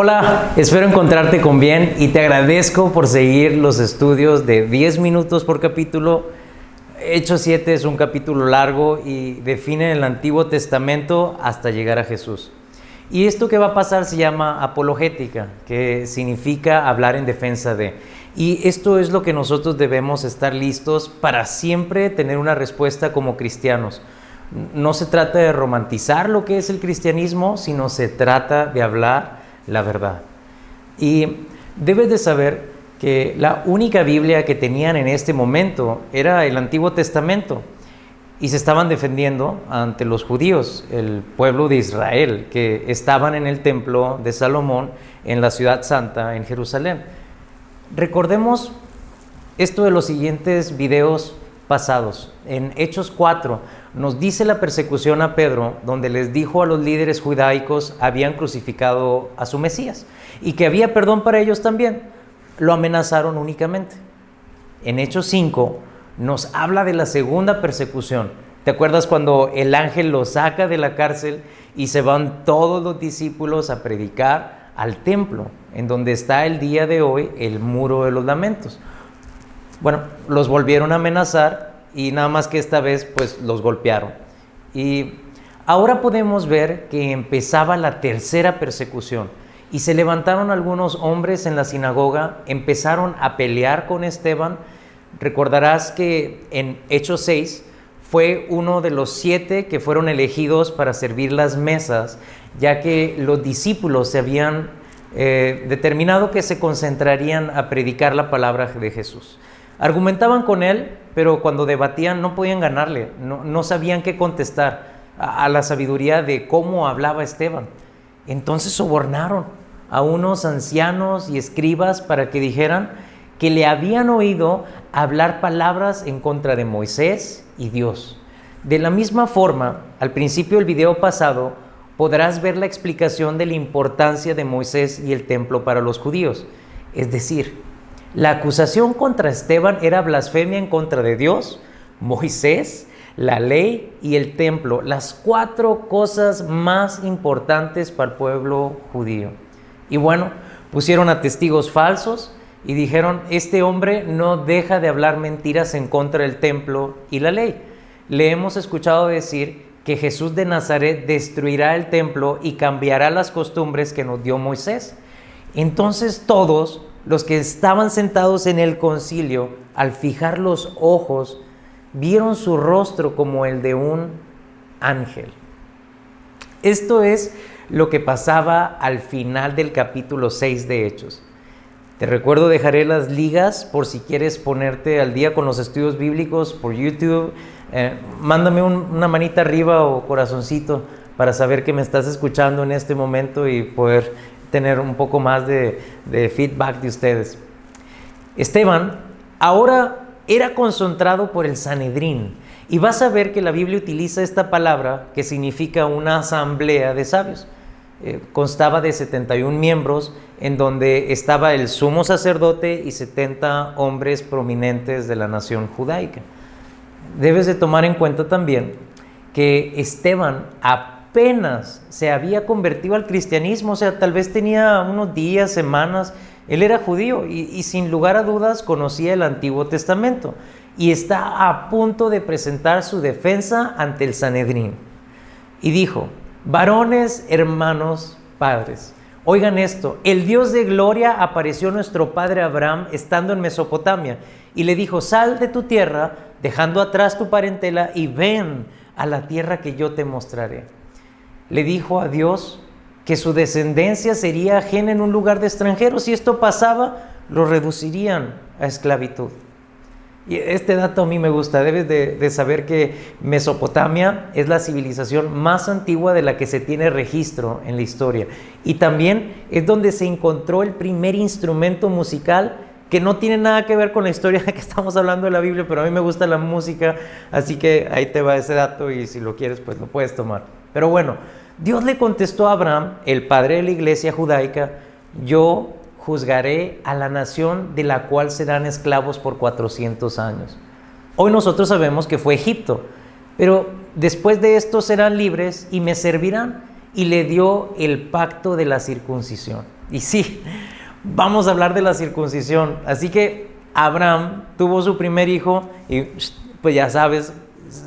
Hola, espero encontrarte con bien y te agradezco por seguir los estudios de 10 minutos por capítulo. Hechos 7 es un capítulo largo y define el Antiguo Testamento hasta llegar a Jesús. Y esto que va a pasar se llama apologética, que significa hablar en defensa de. Y esto es lo que nosotros debemos estar listos para siempre tener una respuesta como cristianos. No se trata de romantizar lo que es el cristianismo, sino se trata de hablar la verdad. Y debes de saber que la única Biblia que tenían en este momento era el Antiguo Testamento y se estaban defendiendo ante los judíos, el pueblo de Israel, que estaban en el templo de Salomón en la ciudad santa en Jerusalén. Recordemos esto de los siguientes videos pasados. En Hechos 4 nos dice la persecución a Pedro, donde les dijo a los líderes judaicos habían crucificado a su Mesías y que había perdón para ellos también. Lo amenazaron únicamente. En Hechos 5 nos habla de la segunda persecución. ¿Te acuerdas cuando el ángel lo saca de la cárcel y se van todos los discípulos a predicar al templo, en donde está el día de hoy el Muro de los Lamentos? Bueno, los volvieron a amenazar y nada más que esta vez pues los golpearon. Y ahora podemos ver que empezaba la tercera persecución y se levantaron algunos hombres en la sinagoga, empezaron a pelear con Esteban. Recordarás que en Hechos 6 fue uno de los 7 que fueron elegidos para servir las mesas, ya que los discípulos se habían determinado que se concentrarían a predicar la palabra de Jesús. Argumentaban con él, pero cuando debatían no podían ganarle, no sabían qué contestar a la sabiduría de cómo hablaba Esteban. Entonces sobornaron a unos ancianos y escribas para que dijeran que le habían oído hablar palabras en contra de Moisés y Dios. De la misma forma, al principio del video pasado, podrás ver la explicación de la importancia de Moisés y el templo para los judíos. Es decir, la acusación contra Esteban era blasfemia en contra de Dios, Moisés, la ley y el templo, las 4 cosas más importantes para el pueblo judío. Y bueno, pusieron a testigos falsos y dijeron, este hombre no deja de hablar mentiras en contra del templo y la ley. Le hemos escuchado decir que Jesús de Nazaret destruirá el templo y cambiará las costumbres que nos dio Moisés. Entonces todos los que estaban sentados en el concilio, al fijar los ojos, vieron su rostro como el de un ángel. Esto es lo que pasaba al final del capítulo 6 de Hechos. Te recuerdo, dejaré las ligas por si quieres ponerte al día con los estudios bíblicos por YouTube. Mándame una manita arriba o corazoncito para saber que me estás escuchando en este momento y poder tener un poco más de feedback de ustedes. Esteban ahora era concentrado por el Sanedrín y vas a ver que la Biblia utiliza esta palabra que significa una asamblea de sabios. Constaba de 71 miembros en donde estaba el sumo sacerdote y 70 hombres prominentes de la nación judaica. Debes de tomar en cuenta también que Esteban apenas se había convertido al cristianismo, o sea, tal vez tenía unos días, semanas. Él era judío y sin lugar a dudas conocía el Antiguo Testamento y está a punto de presentar su defensa ante el Sanedrín. Y dijo, varones, hermanos, padres, oigan esto, el Dios de gloria apareció a nuestro padre Abraham estando en Mesopotamia y le dijo, sal de tu tierra, dejando atrás tu parentela y ven a la tierra que yo te mostraré. Le dijo a Dios que su descendencia sería ajena en un lugar de extranjeros. Si esto pasaba, lo reducirían a esclavitud. Y este dato a mí me gusta. Debes de saber que Mesopotamia es la civilización más antigua de la que se tiene registro en la historia. Y también es donde se encontró el primer instrumento musical que no tiene nada que ver con la historia de que estamos hablando de la Biblia, pero a mí me gusta la música, así que ahí te va ese dato y si lo quieres, pues lo puedes tomar. Pero bueno, Dios le contestó a Abraham, el padre de la iglesia judaica, yo juzgaré a la nación de la cual serán esclavos por 400 años. Hoy nosotros sabemos que fue Egipto, pero después de esto serán libres y me servirán. y le dio el pacto de la circuncisión. Y sí, vamos a hablar de la circuncisión. Así que Abraham tuvo su primer hijo y pues ya sabes,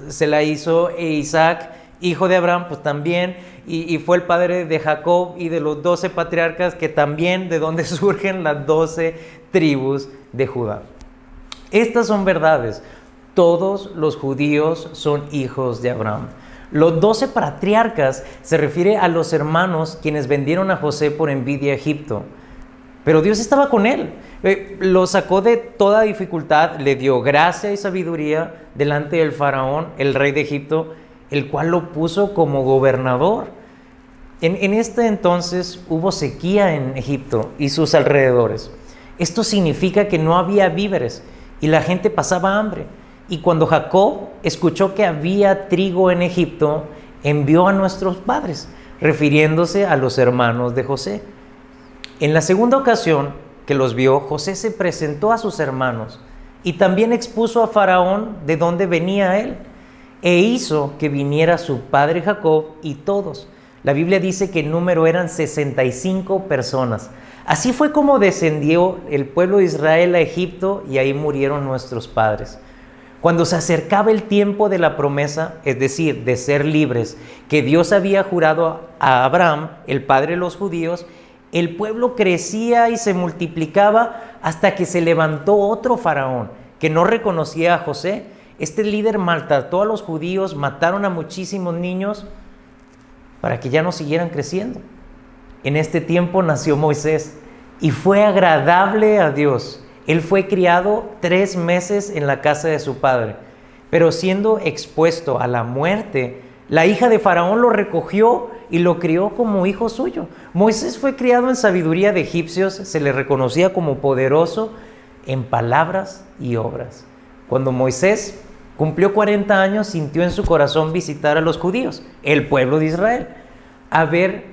se la hizo Isaac, hijo de Abraham, pues también, y fue el padre de Jacob y de los 12 patriarcas, que también de donde surgen las 12 tribus de Judá. Estas son verdades. Todos los judíos son hijos de Abraham. Los 12 patriarcas se refiere a los hermanos quienes vendieron a José por envidia a Egipto. Pero Dios estaba con él. Lo sacó de toda dificultad, le dio gracia y sabiduría delante del faraón, el rey de Egipto, el cual lo puso como gobernador. En este entonces hubo sequía en Egipto y sus alrededores. Esto significa que no había víveres y la gente pasaba hambre. Y cuando Jacob escuchó que había trigo en Egipto, envió a nuestros padres, refiriéndose a los hermanos de José. En la segunda ocasión que los vio, José se presentó a sus hermanos y también expuso a Faraón de dónde venía él, e hizo que viniera su padre Jacob y todos. La Biblia dice que el número eran 65 personas. Así fue como descendió el pueblo de Israel a Egipto y ahí murieron nuestros padres. Cuando se acercaba el tiempo de la promesa, es decir, de ser libres, que Dios había jurado a Abraham, el padre de los judíos, el pueblo crecía y se multiplicaba hasta que se levantó otro faraón que no reconocía a José. Este líder maltrató a los judíos, mataron a muchísimos niños para que ya no siguieran creciendo. En este tiempo nació Moisés y fue agradable a Dios. Él fue criado 3 meses en la casa de su padre, pero siendo expuesto a la muerte, la hija de Faraón lo recogió y lo crió como hijo suyo. Moisés fue criado en sabiduría de egipcios, se le reconocía como poderoso en palabras y obras. Cuando Moisés cumplió 40 años, sintió en su corazón visitar a los judíos, el pueblo de Israel, a ver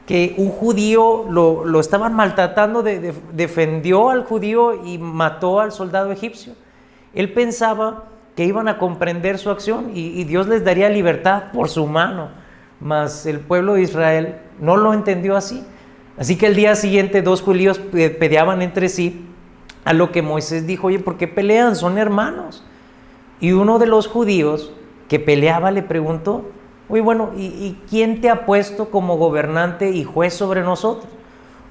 que un judío lo estaban maltratando, defendió al judío y mató al soldado egipcio. Él pensaba que iban a comprender su acción y Dios les daría libertad por su mano, mas el pueblo de Israel no lo entendió así. Así que el día siguiente 2 judíos peleaban entre sí, a lo que Moisés dijo: oye, ¿por qué pelean? Son hermanos. Y uno de los judíos que peleaba le preguntó: oye, bueno, ¿y quién te ha puesto como gobernante y juez sobre nosotros?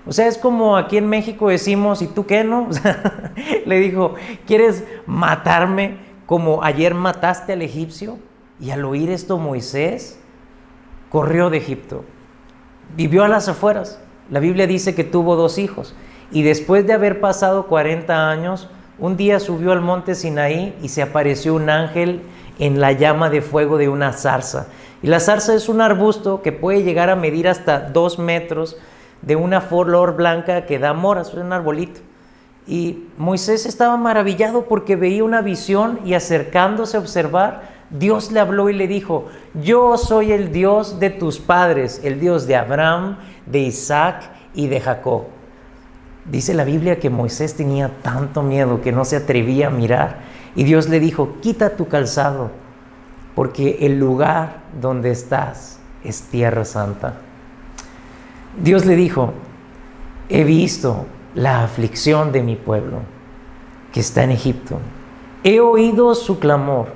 O sea, es como aquí en México decimos: ¿y tú qué, no? O sea, le dijo: ¿quieres matarme como ayer mataste al egipcio? Y al oír esto, Moisés corrió de Egipto. Vivió a las afueras. La Biblia dice que tuvo 2 hijos. Y después de haber pasado 40 años, un día subió al monte Sinaí y se apareció un ángel en la llama de fuego de una zarza. Y la zarza es un arbusto que puede llegar a medir hasta 2 metros, de una flor blanca que da moras, es un arbolito. Y Moisés estaba maravillado porque veía una visión, y acercándose a observar, Dios le habló y le dijo: yo soy el Dios de tus padres, el Dios de Abraham, de Isaac y de Jacob. Dice la Biblia que Moisés tenía tanto miedo que no se atrevía a mirar, y Dios le dijo: quita tu calzado, porque el lugar donde estás es tierra santa. Dios le dijo: he visto la aflicción de mi pueblo que está en Egipto, he oído su clamor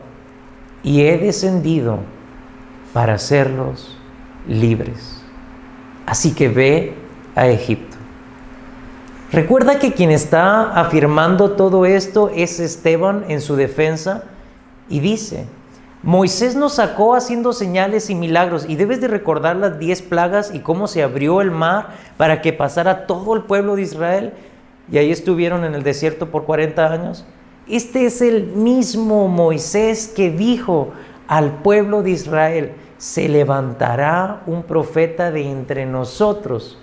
y he descendido para hacerlos libres. Así que ve a Egipto. Recuerda que quien está afirmando todo esto es Esteban en su defensa, y dice: Moisés nos sacó haciendo señales y milagros, y debes de recordar las 10 plagas y cómo se abrió el mar para que pasara todo el pueblo de Israel, y ahí estuvieron en el desierto por 40 años. Este es el mismo Moisés que dijo al pueblo de Israel: se levantará un profeta de entre nosotros,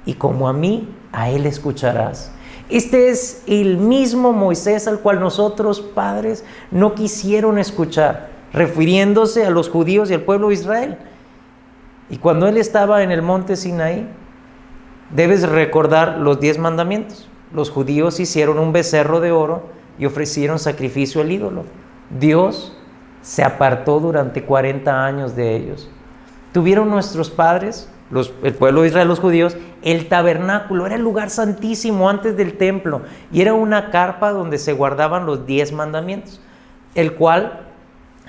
y como a mí, a él escucharás. Este es el mismo Moisés al cual nosotros, padres, no quisieron escuchar, refiriéndose a los judíos y al pueblo de Israel. Y cuando él estaba en el monte Sinaí, debes recordar los 10 mandamientos. Los judíos hicieron un becerro de oro y ofrecieron sacrificio al ídolo. Dios se apartó durante 40 años de ellos. tuvieron nuestros padres, el pueblo de Israel, los judíos, el tabernáculo. Era el lugar santísimo antes del templo y era una carpa donde se guardaban los 10 mandamientos, el cual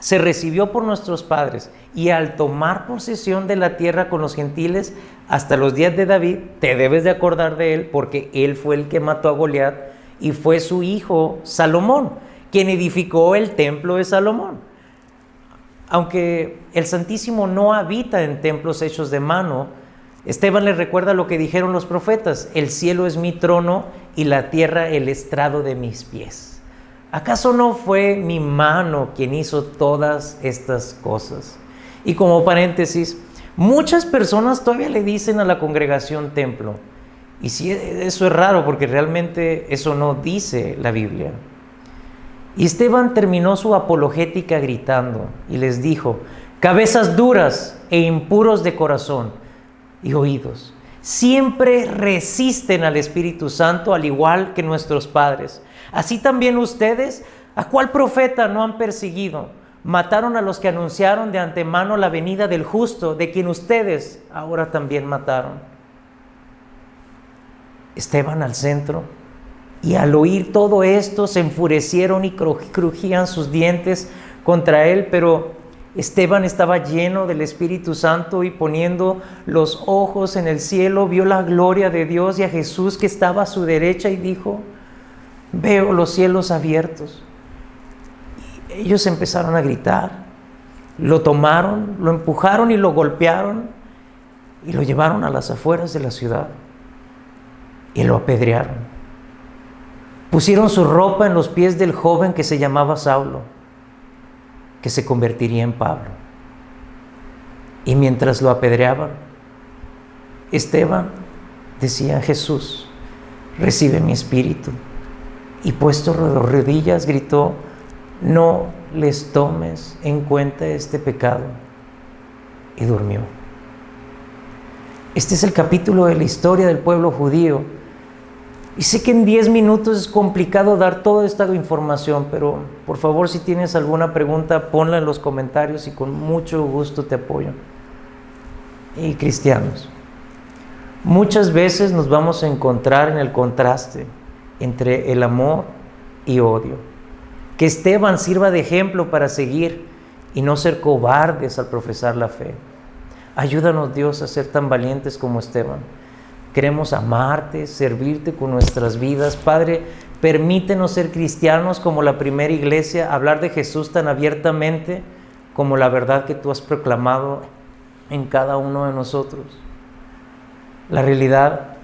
se recibió por nuestros padres, y al tomar posesión de la tierra con los gentiles hasta los días de David, te debes de acordar de él porque él fue el que mató a Goliat y fue su hijo Salomón quien edificó el templo de Salomón. Aunque el Santísimo no habita en templos hechos de mano, Esteban le recuerda lo que dijeron los profetas: el cielo es mi trono y la tierra el estrado de mis pies. ¿Acaso no fue mi mano quien hizo todas estas cosas? Y como paréntesis, muchas personas todavía le dicen a la congregación templo. Y sí, eso es raro porque realmente eso no dice la Biblia. Y Esteban terminó su apologética gritando y les dijo: cabezas duras e impuros de corazón y oídos, siempre resisten al Espíritu Santo al igual que nuestros padres. Así también ustedes, ¿a cuál profeta no han perseguido? Mataron a los que anunciaron de antemano la venida del justo, de quien ustedes ahora también mataron. Esteban al centro, y al oír todo esto se enfurecieron y crujían sus dientes contra él, pero Esteban estaba lleno del Espíritu Santo y poniendo los ojos en el cielo vio la gloria de Dios y a Jesús que estaba a su derecha y dijo: veo los cielos abiertos. Y ellos empezaron a gritar, lo tomaron, lo empujaron y lo golpearon y lo llevaron a las afueras de la ciudad y lo apedrearon. Pusieron su ropa en los pies del joven que se llamaba Saulo, que se convertiría en Pablo. Y mientras lo apedreaban, Esteban decía: Jesús, recibe mi espíritu. Y puesto de rodillas gritó: no les tomes en cuenta este pecado. Y durmió. Este es el capítulo de la historia del pueblo judío. Y sé que en 10 minutos es complicado dar toda esta información, pero por favor, si tienes alguna pregunta, ponla en los comentarios y con mucho gusto te apoyo. Y cristianos, muchas veces nos vamos a encontrar en el contraste entre el amor y odio. Que Esteban sirva de ejemplo para seguir y no ser cobardes al profesar la fe. Ayúdanos, Dios, a ser tan valientes como Esteban. Queremos amarte, servirte con nuestras vidas. Padre, permítenos ser cristianos como la primera iglesia, hablar de Jesús tan abiertamente como la verdad que tú has proclamado en cada uno de nosotros. La realidad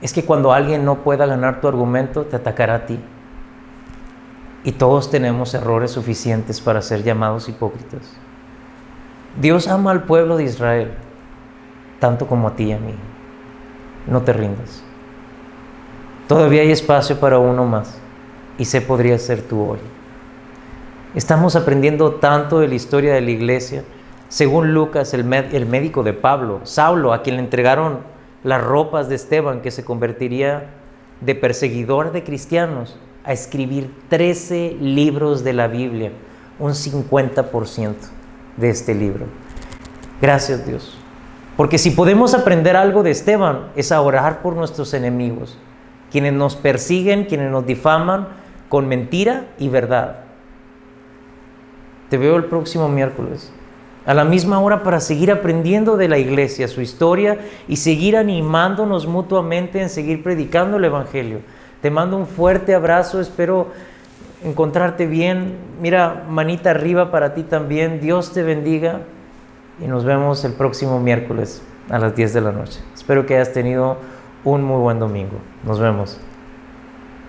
es que cuando alguien no pueda ganar tu argumento, te atacará a ti. Y todos tenemos errores suficientes para ser llamados hipócritas. Dios ama al pueblo de Israel, tanto como a ti y a mí. No te rindas. Todavía hay espacio para uno más, y sé podría ser tú hoy. Estamos aprendiendo tanto de la historia de la iglesia. Según Lucas, el médico de Pablo, Saulo, a quien le entregaron las ropas de Esteban, que se convertiría de perseguidor de cristianos a escribir 13 libros de la Biblia, un 50% de este libro. Gracias, Dios. Porque si podemos aprender algo de Esteban, es a orar por nuestros enemigos, quienes nos persiguen, quienes nos difaman con mentira y verdad. Te veo el próximo miércoles, a la misma hora, para seguir aprendiendo de la iglesia, su historia, y seguir animándonos mutuamente en seguir predicando el Evangelio. Te mando un fuerte abrazo, espero encontrarte bien. Mira, manita arriba para ti también. Dios te bendiga y nos vemos el próximo miércoles a las 10 de la noche. Espero que hayas tenido un muy buen domingo. Nos vemos.